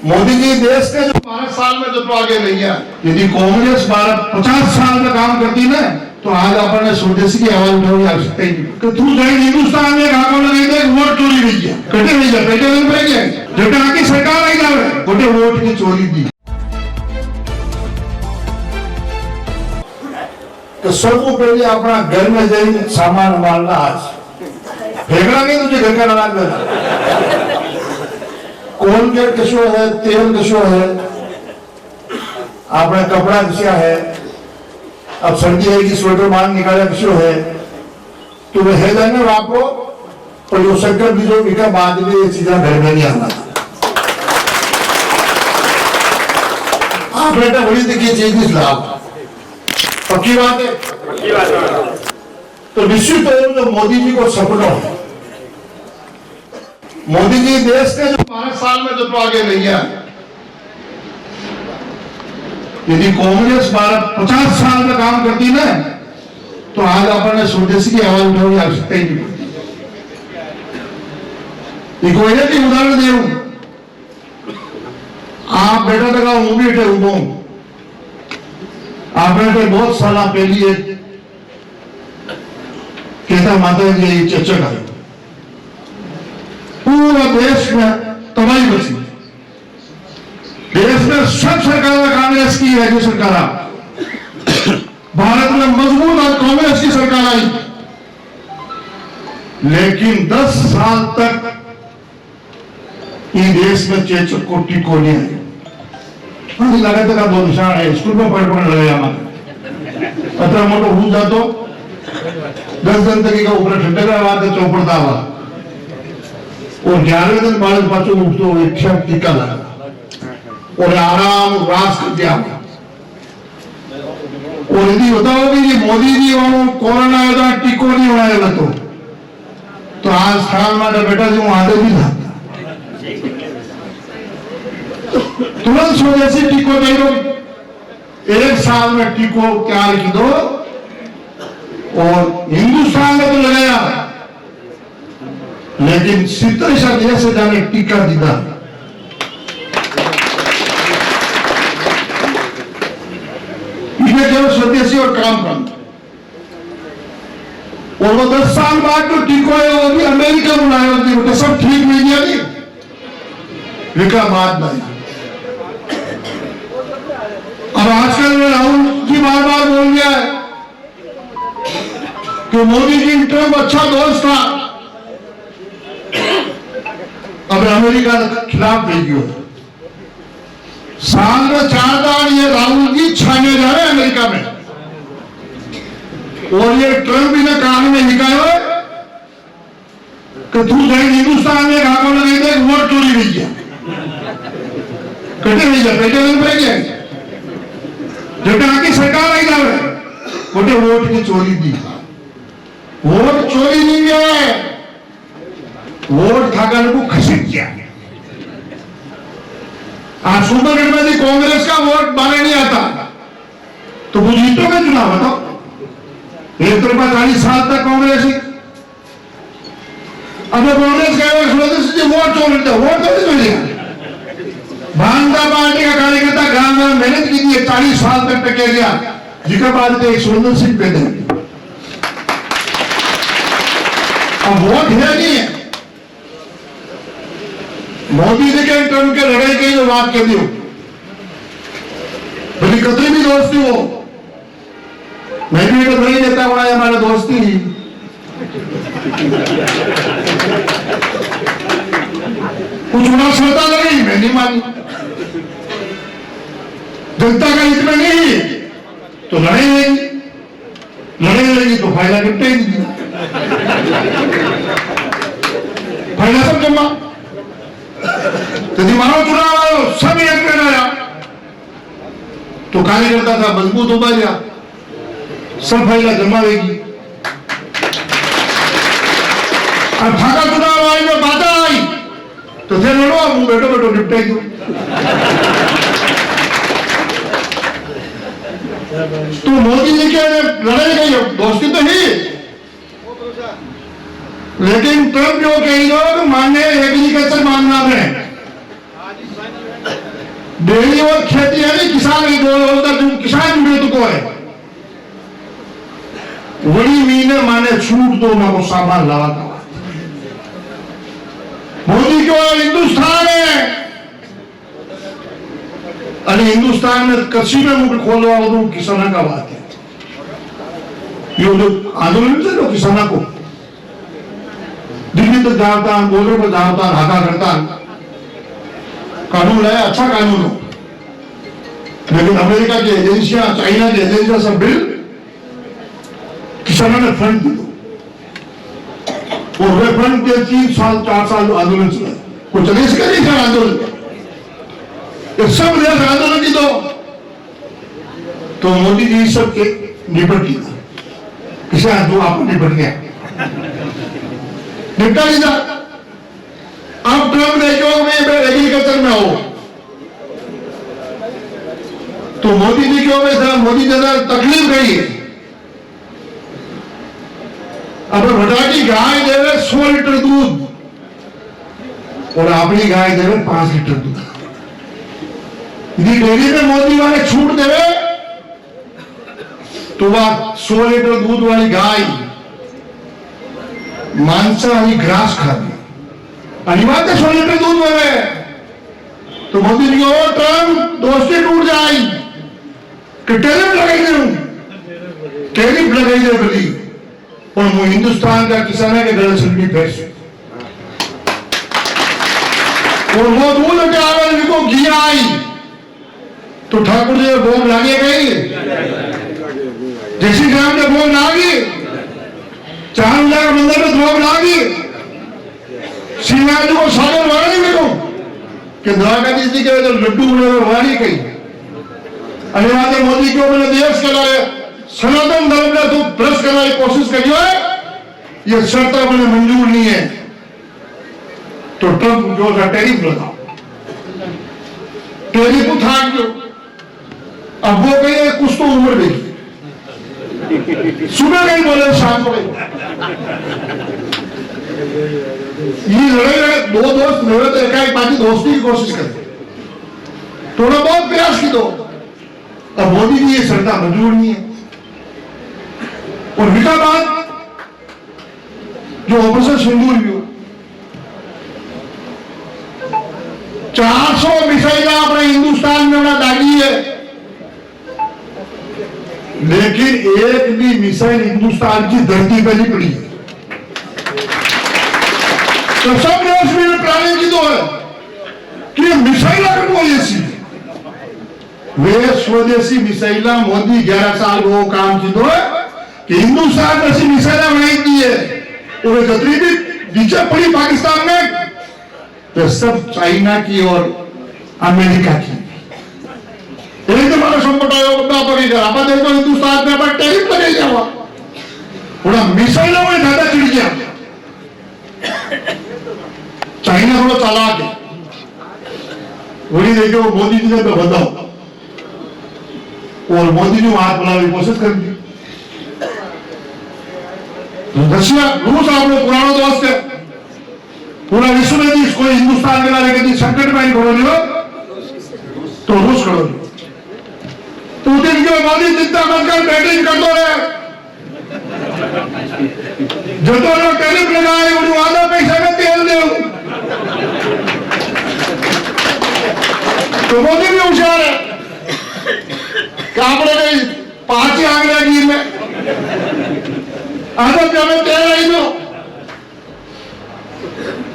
मोदी जी देश के जो 5 साल में जो तो आगे नहीं गया, यदि कांग्रेस 50 साल में काम करती ना तो आज अपन स्वदेशी की आवाज उठाने आवश्यकता ही नहीं। तू जाए हिंदुस्तान में गाँव लगे थे वोट चोरी नहीं किया, कटे नहीं जा पेटे नहीं पड़ गया, जो आगे सरकार आई जावे गोटे वोट की चोरी दी। तो सबको पहले अपना घर में जाए सामान मारना, आज फेंकना नहीं तुझे घर का अनाज में। कोलगेट कशो है, तेल कशो है, आपने कपड़ा कशा है, अब सर्दी है कि स्वेटर मांग निकाले कशो है, तो वह है जाने वापो पर जो शंकर बीजों विका बाद में ये चीजें घर में नहीं आना। आप बेटा बड़ी देखिए चीज लाभ पक्की बात है। तो निश्चित तौर जो मोदी जी को सपना है, मोदी जी देश के जो 5 साल में जो तो आगे नहीं गया, यदि कांग्रेस 50 साल में काम करती ना तो आज अपन स्वदेशी की आवाज उठाने की आवश्यकता ही नहीं पड़ती। एक उदाहरण दे रहा हूं, आप बेटा तक हूं भी एटे उबो आपने बहुत साल पहली एक कहता माता जी चर्चा कर पूरा देश में तबाही बची, देश में सब सरकार कांग्रेस की है, जो सरकार भारत में मजबूत और कांग्रेस की सरकार आई, लेकिन 10 साल तक इस देश में चेचक को टिको नहीं आई। लगा तक दो निशान है, स्कूल में पढ़ लगे हमारे अतः मोटो हूं जातो 10 दिन तक का ऊपर ठंडा बात है चौपड़ता हुआ, और 11वें दिन बालक पाचो उठतो एक टीका लगा और आराम रास कर दिया। और यदि बताओ कि मोदी जी कोरोना होता टीको नहीं बनाया तो आज स्थान में बेटा जी आधे भी था तुरंत स्वदेशी टीको दे दो, 1 साल में टीको क्या लिख दो, और हिंदुस्तान में तो लगाया लेकिन 70 देश से जाने टीका दीदा। इन्हें केवल स्वदेशी और काम करना, और वो 10 साल बाद जो टीको है वो भी अमेरिका बुलाया होती है, सब ठीक नहीं गया नहीं विका बात नहीं। अब आजकल राहुल जी बार बार बोल गया है कि मोदी जी ट्रंप अच्छा दोस्त था, अब अमेरिका के खिलाफ भेजियो। साल में 4 बार ये राहुल जी छाने जा रहे हैं अमेरिका में, और ये ट्रंप ने कान में निकाला कि तू जाए हिंदुस्तान में गाँव लगे थे वोट चोरी नहीं किया, कटे नहीं जा पेटे नहीं पड़ गया, जो आगे सरकार आई जावे गोटे वोट की चोरी दी। वोट चोरी नहीं किया है, वोट ठाकर को खसीट किया। आज सुंदरगढ़ में भी कांग्रेस का वोट माने नहीं आता तो वो जीतोगे चुनाव बताओ। 40 साल तक कांग्रेस ही, अब कांग्रेस का वोट चोरी था, वोट तो नहीं मिलेगा। भाजपा पार्टी का कार्यकर्ता गांव में मेहनत की थी, 40 साल तक टके गया, जिसके बाद एक सुंदर सिंह पे दे। अब वोट है नहीं है, मोदी जी के टर्म के लड़ाई की जो बात कर दी भले कतरी भी दोस्ती हो, मैं भी तो नहीं देता बड़ा हमारा दोस्ती ही कुछ बड़ा श्रद्धा लगी, मैं नहीं मानी। जनता का हित में नहीं तो लड़ाई लड़ेगी तो फायदा निपटे ही नहीं, फायदा सब जमा। यदि मानो चुनाव आयो सब एक में आया तो कार्यकर्ता था मजबूत हो गया, सब फायदा जमावेगी। अब ठाका चुनाव आई में बाधा आई तो थे लड़ो, अब बैठो बैठो निपटेगी। तो मोदी जी के लड़ाई गई दोस्ती तो ही, लेकिन ट्रंप जो कही लोग मानने एग्रीकल्चर मानना है डेयरी और खेती है नहीं, किसान किसान जुड़े तो को है वही महीने माने छूट दो मैं वो सामान लावा था। मोदी को हिंदुस्तान है अरे हिंदुस्तान में कृषि में मुख खोलवा दो किसाना का बात है। ये जो आंदोलन थे ना किसाना को दिल्ली तक जाता बॉर्डर पर जाता हाथा करता कानून लाया, अच्छा कानून हो, लेकिन अमेरिका की एजेंसियां चाइना की एजेंसियां सब बिल किसानों ने फंड दी और वे फंड के 3 साल 4 साल आंदोलन चला कुछ देश का नहीं था आंदोलन, ये सब देश आंदोलन की तो मोदी जी सब के निपट गया, किसान जो आपको निपट गया निपटा लीजा। अब ट्रम्प देखो में एग्रीकल्चर में हो तो मोदी जी क्यों में मोदी जी तकलीफ गई है। अब भटा की गाय देवे 100 लीटर दूध और अपनी गाय देवे 5 लीटर दूध। यदि डेयरी में मोदी वाले छूट देवे तो वह 100 लीटर दूध वाली गाय मांसाहारी घास खाती अनिवार्य 100 लीटर दूध देवे तो मोदी जी को ट्रम्प दोस्ती टूट जाएगी कि टैरिफ लगाई दे, टैरिफ लगाई दे बली और वो हिंदुस्तान का किसान के गले सुननी पैसे और वो दूध के आगे को घी आई तो ठाकुर जी भोग लागे गई जैसी ग्राम के भोग लागी, चांदा का मंदिर में भोग लागी, श्रीनाथ जी को सागर वाणी में को कि द्वारकाधीश जी के जो लड्डू बने वाणी कही अनिवार्य मोदी को मैंने देश के लिए सनातन धर्म ने तो प्रेस करने की कोशिश करी है, ये शर्त मैंने मंजूर नहीं है तो ट्रम्प जो सा टैरिफ लगाओ, टैरिफ उठा दो। अब वो कहीं कुछ तो उम्र देखी सुबह कहीं बोले शाम को ये लड़े दो दोस्त लड़े तो एकाएक बाकी दोस्ती की कोशिश करते थोड़ा बहुत प्रयास की दो। अब मोदी जी ये शर्त मंजूर नहीं है और विका बात जो ऑपरेशन सिंदूर भी हो 400 मिसाइल अपने हिंदुस्तान में उन्हें दागी है लेकिन एक भी मिसाइल हिंदुस्तान की धरती पर नहीं पड़ी है तो सब देश में प्लानिंग की तो है कि मिसाइल अगर वो ऐसी वे स्वदेशी मिसाइल मोदी 11 साल वो काम की तो है कि हिंदुस्तान में ऐसी मिसाइल बनाई दी है और जतनी भी नीचे पड़ी पाकिस्तान में तो सब चाइना की और अमेरिका की एक हमारा संकट आप देखो हिंदुस्तान में अपन टैरिफ लगे जावा थोड़ा मिसाइलों में ज्यादा चिड़ गया चाइना थोड़ा चालाक है वही देखो मोदी जी ने तो बताओ और मोदी जी हाथ बनाने की कोशिश कर दी। रशिया रूस आप लोग पुराना दोस्त है पूरा विश्व में भी कोई हिंदुस्तान के लाने के संकट में खड़ो नहीं हो तो रूस खड़ो नहीं पुतिन के मोदी जितना बनकर बैटिंग कर दो रहे जो तो लोग टैरिफ लगाए उन्हें आधा पैसा में तेल दे तो मोदी भी होशियार है कि आपने कहीं 5 ही आंकड़ा गिर में आधा प्याले तेल आई दो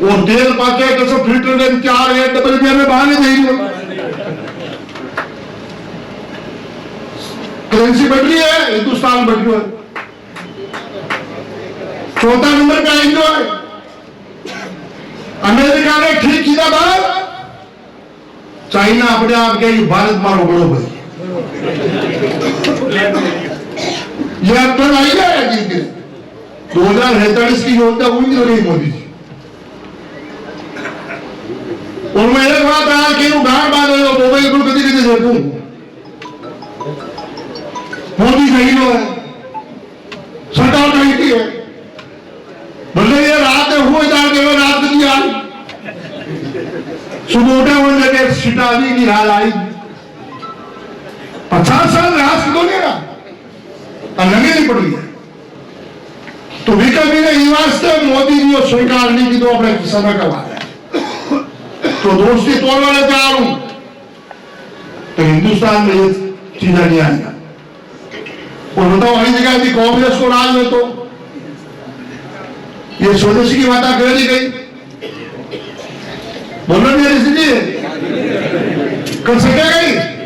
वो तेल पाके तो सब फिल्टर में 4 या डबल बियर में बहाने देंगे करेंसी बढ़ रही है हिंदुस्तान बढ़ रही है 4था नंबर पे आएंगे अमेरिका ने ठीक किया बात चाइना अपने आप के भारत मारो बड़ो भाई ये अब तो आई है 2047 की योजना हुई नहीं हो रही मोदी जी और मैं एक बात आज कि गांव बांध रहे हो मोबाइल को कभी कभी देखूं मोदी सही लो है सरकार कही है बोले ये रात हुए जाके रात नहीं आई सुबह उठे हुए लगे सीटा गुलामी की हाल आई 50 साल राज कदों नहीं रहा लगे नहीं पड़ी है तो विकल्प ने वास्ते मोदी जी स्वीकार नहीं की तो अपने समय करवा तो दोस्ती तोड़ वाले तैयार हूं तो हिंदुस्तान में ये चीजें नहीं आएगा और बताओ वही जगह थी कांग्रेस को राज में तो ये स्वदेशी की बात कर दी गई बोलना नहीं रही कर सकेगा ही